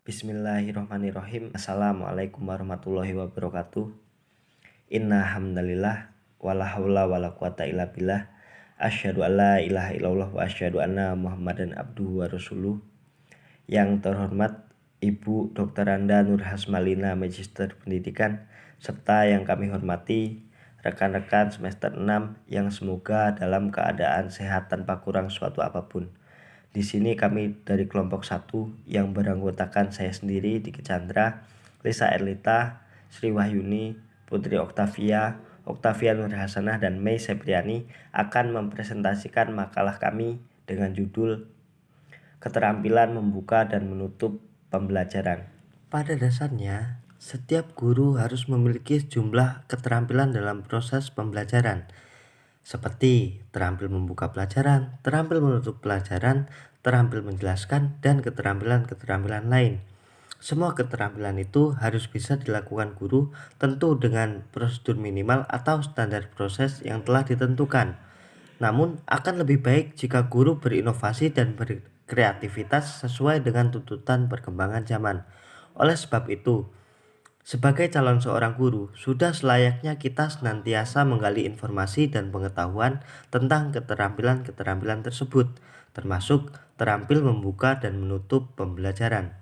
Bismillahirrahmanirrahim. Assalamualaikum warahmatullahi wabarakatuh. Inna hamdalillah wala haula wala quwata illa billah. Asyhadu an la ilaha illallah wa asyhadu anna Muhammadan abduhu wa rasuluh. Yang terhormat Ibu Dr. Anda Nur Hasmalina, Magister Pendidikan, serta yang kami hormati rekan-rekan semester 6 yang semoga dalam keadaan sehat tanpa kurang suatu apapun. Di sini kami dari kelompok 1 yang beranggotakan saya sendiri, Diki Chandra, Lisa Erlita, Sri Wahyuni, Putri Oktavia, Oktavia Nur Hasanah, dan Mei Septriani akan mempresentasikan makalah kami dengan judul Keterampilan Membuka dan Menutup Pembelajaran. Pada dasarnya, setiap guru harus memiliki sejumlah keterampilan dalam proses pembelajaran, seperti terampil membuka pelajaran, terampil menutup pelajaran, terampil menjelaskan, dan keterampilan-keterampilan lain. Semua keterampilan itu harus bisa dilakukan guru, tentu dengan prosedur minimal atau standar proses yang telah ditentukan. Namun, akan lebih baik jika guru berinovasi dan berkreativitas sesuai dengan tuntutan perkembangan zaman. Oleh sebab itu, sebagai calon seorang guru, sudah selayaknya kita senantiasa menggali informasi dan pengetahuan tentang keterampilan-keterampilan tersebut, termasuk terampil membuka dan menutup pembelajaran.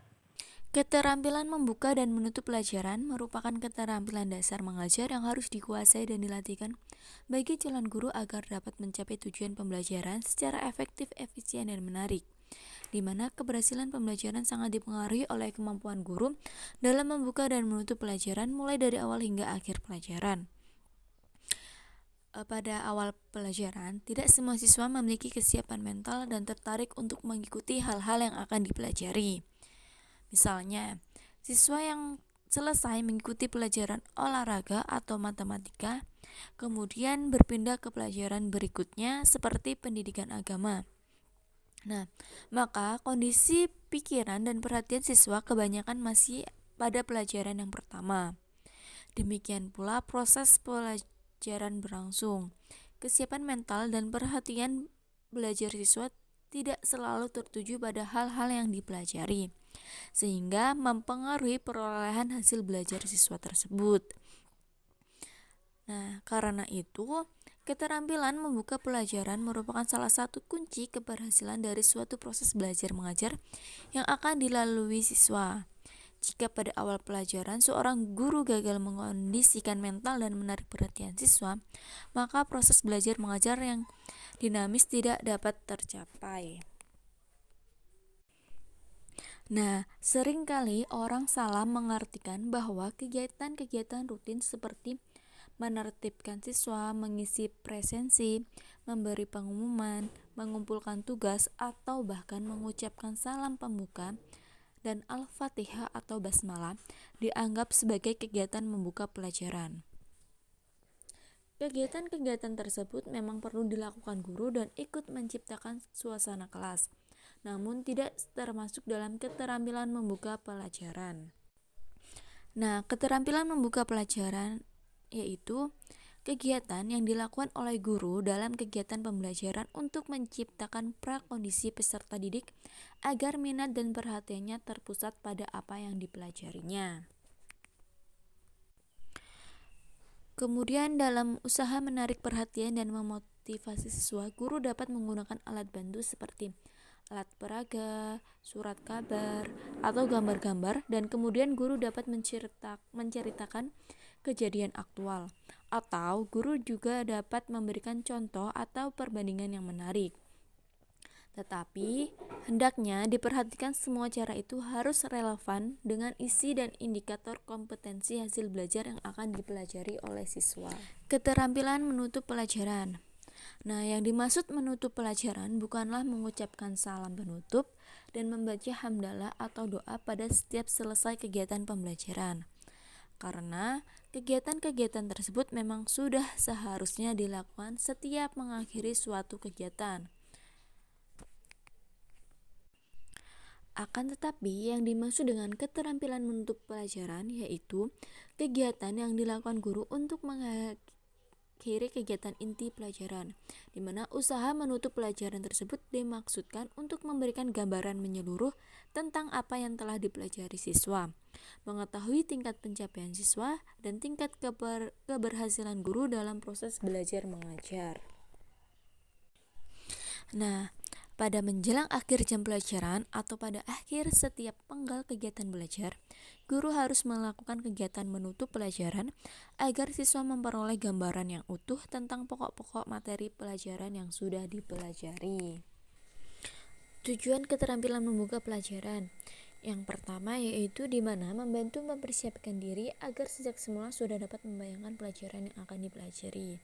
Keterampilan membuka dan menutup pelajaran merupakan keterampilan dasar mengajar yang harus dikuasai dan dilatihkan bagi calon guru agar dapat mencapai tujuan pembelajaran secara efektif, efisien, dan menarik, di mana keberhasilan pembelajaran sangat dipengaruhi oleh kemampuan guru dalam membuka dan menutup pelajaran mulai dari awal hingga akhir pelajaran. Pada awal pelajaran, tidak semua siswa memiliki kesiapan mental dan tertarik untuk mengikuti hal-hal yang akan dipelajari. Misalnya, siswa yang selesai mengikuti pelajaran olahraga atau matematika, kemudian berpindah ke pelajaran berikutnya seperti pendidikan agama. Nah, maka kondisi pikiran dan perhatian siswa kebanyakan masih pada pelajaran yang pertama. Demikian pula proses pelajaran berlangsung. Kesiapan mental dan perhatian belajar siswa tidak selalu tertuju pada hal-hal yang dipelajari, sehingga mempengaruhi perolehan hasil belajar siswa tersebut. Nah, karena itu, keterampilan membuka pelajaran merupakan salah satu kunci keberhasilan dari suatu proses belajar mengajar yang akan dilalui siswa. Jika pada awal pelajaran seorang guru gagal mengondisikan mental dan menarik perhatian siswa, maka proses belajar mengajar yang dinamis tidak dapat tercapai. Nah, seringkali orang salah mengartikan bahwa kegiatan-kegiatan rutin seperti menertibkan siswa, mengisi presensi, memberi pengumuman, mengumpulkan tugas, atau bahkan mengucapkan salam pembuka dan Al-Fatihah atau Basmalah dianggap sebagai kegiatan membuka pelajaran. Kegiatan-kegiatan tersebut memang perlu dilakukan guru dan ikut menciptakan suasana kelas, namun tidak termasuk dalam keterampilan membuka pelajaran. Nah, keterampilan membuka pelajaran yaitu kegiatan yang dilakukan oleh guru dalam kegiatan pembelajaran untuk menciptakan prakondisi peserta didik agar minat dan perhatiannya terpusat pada apa yang dipelajarinya. Kemudian dalam usaha menarik perhatian dan memotivasi siswa, guru dapat menggunakan alat bantu seperti alat peraga, surat kabar, atau gambar-gambar, dan kemudian guru dapat menceritakan kejadian aktual, atau guru juga dapat memberikan contoh atau perbandingan yang menarik. Tetapi, hendaknya diperhatikan semua cara itu harus relevan dengan isi dan indikator kompetensi hasil belajar yang akan dipelajari oleh siswa. Keterampilan menutup pelajaran. Nah, yang dimaksud menutup pelajaran bukanlah mengucapkan salam penutup dan membaca hamdalah atau doa pada setiap selesai kegiatan pembelajaran. Karena kegiatan-kegiatan tersebut memang sudah seharusnya dilakukan setiap mengakhiri suatu kegiatan. Akan tetapi, yang dimaksud dengan keterampilan menutup pelajaran yaitu kegiatan yang dilakukan guru untuk mengakhiri kegiatan inti pelajaran, di mana usaha menutup pelajaran tersebut dimaksudkan untuk memberikan gambaran menyeluruh tentang apa yang telah dipelajari siswa, mengetahui tingkat pencapaian siswa, dan tingkat keberhasilan guru dalam proses belajar mengajar. Nah, pada menjelang akhir jam pelajaran atau pada akhir setiap penggal kegiatan belajar, guru harus melakukan kegiatan menutup pelajaran agar siswa memperoleh gambaran yang utuh tentang pokok-pokok materi pelajaran yang sudah dipelajari. Tujuan keterampilan membuka pelajaran yang pertama yaitu di mana membantu mempersiapkan diri agar sejak semula sudah dapat membayangkan pelajaran yang akan dipelajari.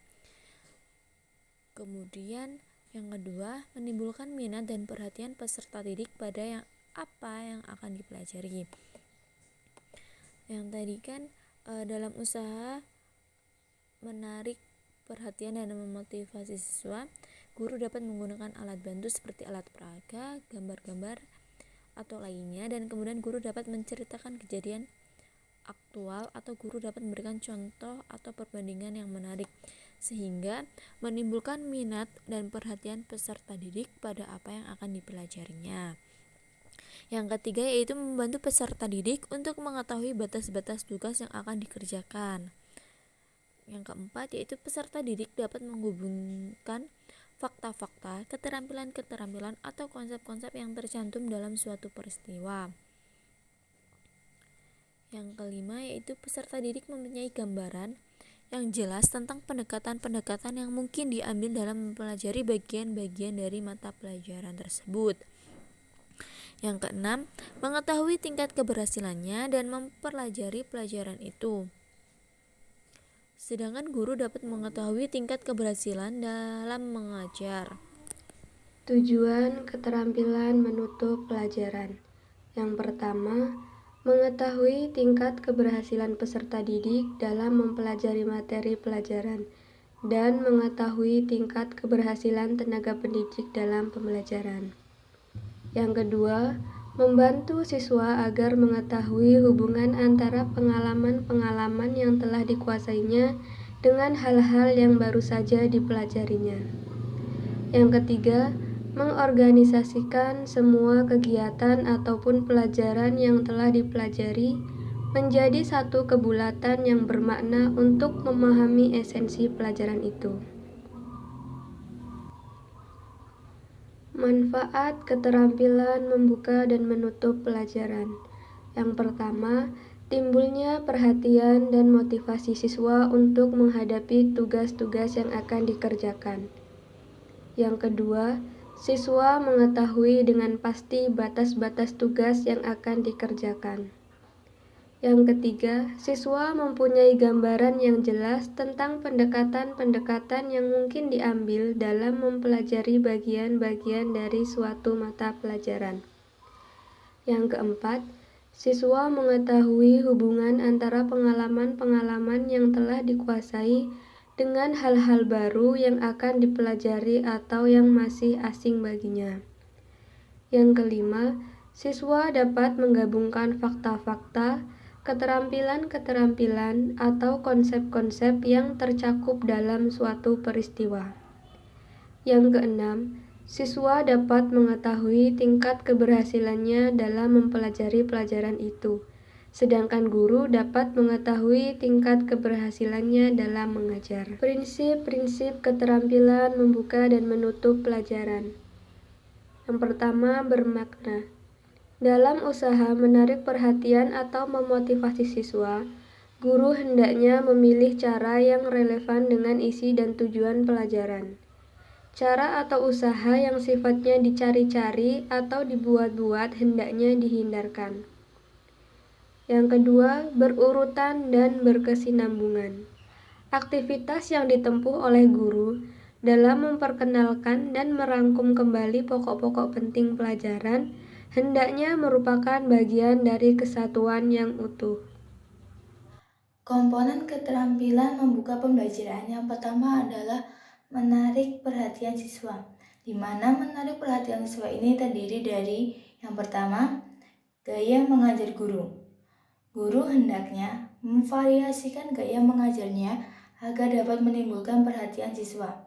Kemudian yang kedua, menimbulkan minat dan perhatian peserta didik pada apa yang akan dipelajari. Yang tadi kan dalam usaha menarik perhatian dan memotivasi siswa, guru dapat menggunakan alat bantu seperti alat peraga, gambar-gambar, atau lainnya, dan kemudian guru dapat menceritakan kejadian aktual atau guru dapat memberikan contoh atau perbandingan yang menarik sehingga menimbulkan minat dan perhatian peserta didik pada apa yang akan dipelajarinya. Yang ketiga yaitu membantu peserta didik untuk mengetahui batas-batas tugas yang akan dikerjakan. Yang keempat yaitu peserta didik dapat menghubungkan fakta-fakta, keterampilan-keterampilan atau konsep-konsep yang tercantum dalam suatu peristiwa. Yang kelima yaitu peserta didik mempunyai gambaran yang jelas tentang pendekatan-pendekatan yang mungkin diambil dalam mempelajari bagian-bagian dari mata pelajaran tersebut. Yang keenam, mengetahui tingkat keberhasilannya dan mempelajari pelajaran itu. Sedangkan guru dapat mengetahui tingkat keberhasilan dalam mengajar. Tujuan keterampilan menutup pelajaran. Yang pertama, mengetahui tingkat keberhasilan peserta didik dalam mempelajari materi pelajaran dan mengetahui tingkat keberhasilan tenaga pendidik dalam pembelajaran. Yang kedua, membantu siswa agar mengetahui hubungan antara pengalaman-pengalaman yang telah dikuasainya dengan hal-hal yang baru saja dipelajarinya. Yang ketiga, mengorganisasikan semua kegiatan ataupun pelajaran yang telah dipelajari menjadi satu kebulatan yang bermakna untuk memahami esensi pelajaran itu. Manfaat keterampilan membuka dan menutup pelajaran. Yang pertama, timbulnya perhatian dan motivasi siswa untuk menghadapi tugas-tugas yang akan dikerjakan. Yang kedua, siswa mengetahui dengan pasti batas-batas tugas yang akan dikerjakan. Yang ketiga, siswa mempunyai gambaran yang jelas tentang pendekatan-pendekatan yang mungkin diambil dalam mempelajari bagian-bagian dari suatu mata pelajaran. Yang keempat, siswa mengetahui hubungan antara pengalaman-pengalaman yang telah dikuasai dengan hal-hal baru yang akan dipelajari atau yang masih asing baginya. Yang kelima, siswa dapat menggabungkan fakta-fakta, keterampilan-keterampilan, atau konsep-konsep yang tercakup dalam suatu peristiwa. Yang keenam, siswa dapat mengetahui tingkat keberhasilannya dalam mempelajari pelajaran itu. Sedangkan guru dapat mengetahui tingkat keberhasilannya dalam mengajar. Prinsip-prinsip keterampilan membuka dan menutup pelajaran. Yang pertama, bermakna. Dalam usaha menarik perhatian atau memotivasi siswa, guru hendaknya memilih cara yang relevan dengan isi dan tujuan pelajaran. Cara atau usaha yang sifatnya dicari-cari atau dibuat-buat hendaknya dihindarkan. Yang kedua, berurutan dan berkesinambungan. Aktivitas yang ditempuh oleh guru dalam memperkenalkan dan merangkum kembali pokok-pokok penting pelajaran hendaknya merupakan bagian dari kesatuan yang utuh. Komponen keterampilan membuka pembelajaran yang pertama adalah menarik perhatian siswa, di mana menarik perhatian siswa ini terdiri dari yang pertama, gaya mengajar guru. Guru hendaknya memvariasikan gaya mengajarnya agar dapat menimbulkan perhatian siswa.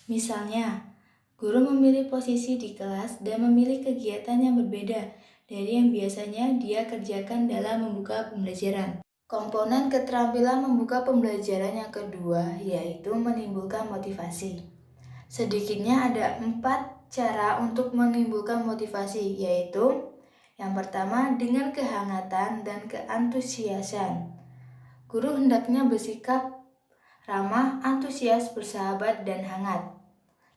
Misalnya, guru memilih posisi di kelas dan memilih kegiatan yang berbeda dari yang biasanya dia kerjakan dalam membuka pembelajaran. Komponen keterampilan membuka pembelajaran yang kedua yaitu menimbulkan motivasi. Sedikitnya ada 4 cara untuk menimbulkan motivasi, yaitu yang pertama dengan kehangatan dan keantusiasan. Guru hendaknya bersikap ramah, antusias, bersahabat, dan hangat.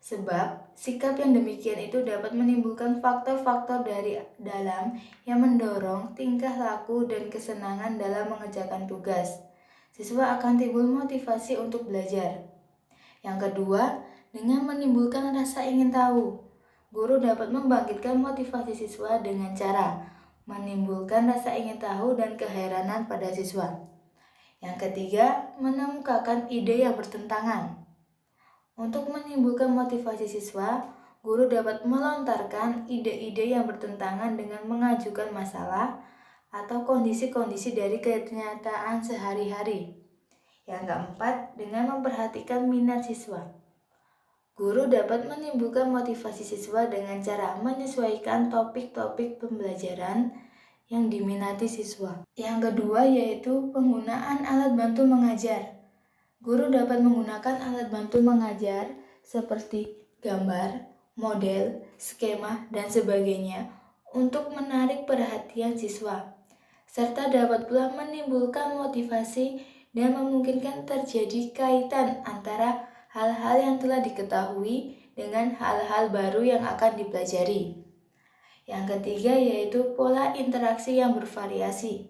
Sebab sikap yang demikian itu dapat menimbulkan faktor-faktor dari dalam yang mendorong tingkah laku dan kesenangan dalam mengerjakan tugas. Siswa akan timbul motivasi untuk belajar. Yang kedua, dengan menimbulkan rasa ingin tahu. Guru dapat membangkitkan motivasi siswa dengan cara menimbulkan rasa ingin tahu dan keheranan pada siswa. Yang ketiga, mengemukakan ide yang bertentangan. Untuk menimbulkan motivasi siswa, guru dapat melontarkan ide-ide yang bertentangan dengan mengajukan masalah atau kondisi-kondisi dari kenyataan sehari-hari. Yang keempat, dengan memperhatikan minat siswa. Guru dapat menimbulkan motivasi siswa dengan cara menyesuaikan topik-topik pembelajaran yang diminati siswa. Yang kedua yaitu penggunaan alat bantu mengajar. Guru dapat menggunakan alat bantu mengajar seperti gambar, model, skema, dan sebagainya untuk menarik perhatian siswa, serta dapat pula menimbulkan motivasi dan memungkinkan terjadi kaitan antara hal-hal yang telah diketahui dengan hal-hal baru yang akan dipelajari. Yang ketiga yaitu pola interaksi yang bervariasi.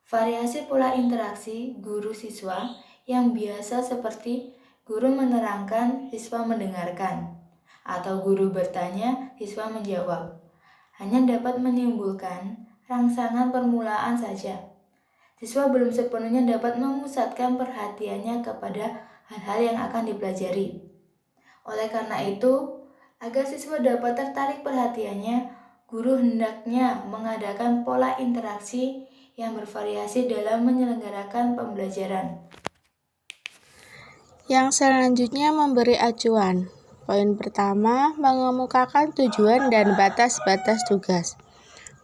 Variasi pola interaksi guru-siswa yang biasa seperti guru menerangkan, siswa mendengarkan, atau guru bertanya, siswa menjawab, hanya dapat menimbulkan rangsangan permulaan saja. Siswa belum sepenuhnya dapat memusatkan perhatiannya kepada hal-hal yang akan dipelajari. Oleh karena itu, agar siswa dapat tertarik perhatiannya, guru hendaknya mengadakan pola interaksi yang bervariasi dalam menyelenggarakan pembelajaran. Yang selanjutnya memberi acuan. Poin pertama, mengemukakan tujuan dan batas-batas tugas.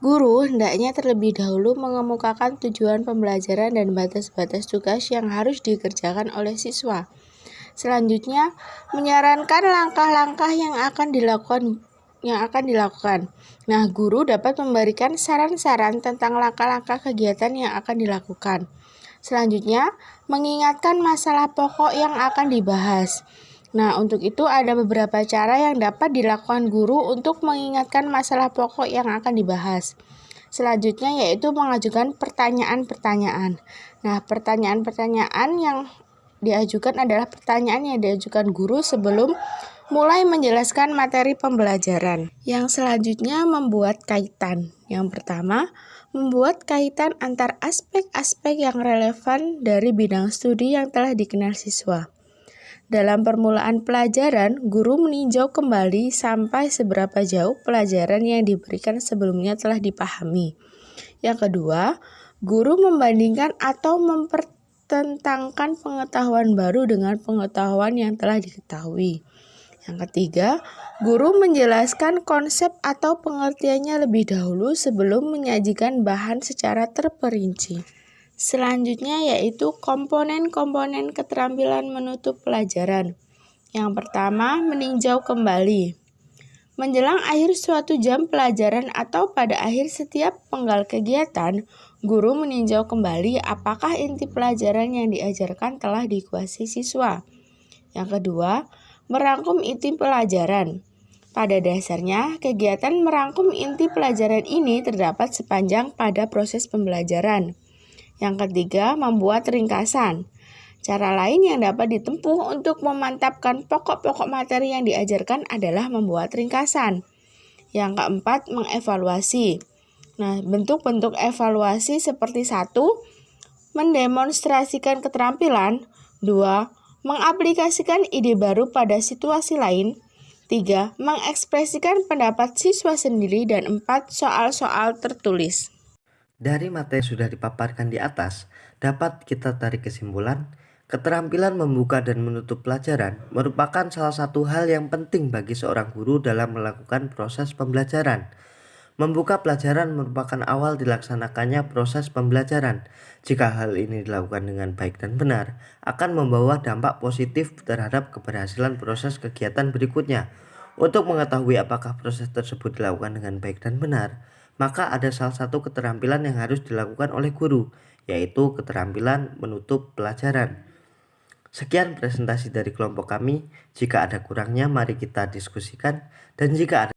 Guru hendaknya terlebih dahulu mengemukakan tujuan pembelajaran dan batas-batas tugas yang harus dikerjakan oleh siswa. Selanjutnya, menyarankan langkah-langkah yang akan dilakukan. Nah, guru dapat memberikan saran-saran tentang langkah-langkah kegiatan yang akan dilakukan. Selanjutnya, mengingatkan masalah pokok yang akan dibahas. Nah, untuk itu ada beberapa cara yang dapat dilakukan guru untuk mengingatkan masalah pokok yang akan dibahas. Selanjutnya yaitu mengajukan pertanyaan-pertanyaan. Nah, pertanyaan-pertanyaan yang diajukan adalah pertanyaan yang diajukan guru sebelum mulai menjelaskan materi pembelajaran. Yang selanjutnya membuat kaitan. Yang pertama, membuat kaitan antar aspek-aspek yang relevan dari bidang studi yang telah dikenal siswa. Dalam permulaan pelajaran, guru meninjau kembali sampai seberapa jauh pelajaran yang diberikan sebelumnya telah dipahami. Yang kedua, guru membandingkan atau mempertentangkan pengetahuan baru dengan pengetahuan yang telah diketahui. Yang ketiga, guru menjelaskan konsep atau pengertiannya lebih dahulu sebelum menyajikan bahan secara terperinci. Selanjutnya yaitu komponen-komponen keterampilan menutup pelajaran. Yang pertama, meninjau kembali. Menjelang akhir suatu jam pelajaran atau pada akhir setiap penggal kegiatan, guru meninjau kembali apakah inti pelajaran yang diajarkan telah dikuasai siswa. Yang kedua, merangkum inti pelajaran. Pada dasarnya, kegiatan merangkum inti pelajaran ini terdapat sepanjang pada proses pembelajaran. Yang ketiga, membuat ringkasan. Cara lain yang dapat ditempuh untuk memantapkan pokok-pokok materi yang diajarkan adalah membuat ringkasan. Yang keempat, mengevaluasi. Nah, bentuk-bentuk evaluasi seperti 1. Mendemonstrasikan keterampilan. 2. Mengaplikasikan ide baru pada situasi lain. 3. Mengekspresikan pendapat siswa sendiri. Dan 4. Soal-soal tertulis. Dari materi yang sudah dipaparkan di atas, dapat kita tarik kesimpulan Keterampilan membuka dan menutup pelajaran merupakan salah satu hal yang penting bagi seorang guru dalam melakukan proses pembelajaran. Membuka pelajaran merupakan awal dilaksanakannya proses pembelajaran. Jika hal ini dilakukan dengan baik dan benar, akan membawa dampak positif terhadap keberhasilan proses kegiatan berikutnya. Untuk mengetahui apakah proses tersebut dilakukan dengan baik dan benar, maka ada salah satu keterampilan yang harus dilakukan oleh guru, yaitu keterampilan menutup pelajaran. Sekian presentasi dari kelompok kami. Jika ada kurangnya, mari kita diskusikan, dan jika ada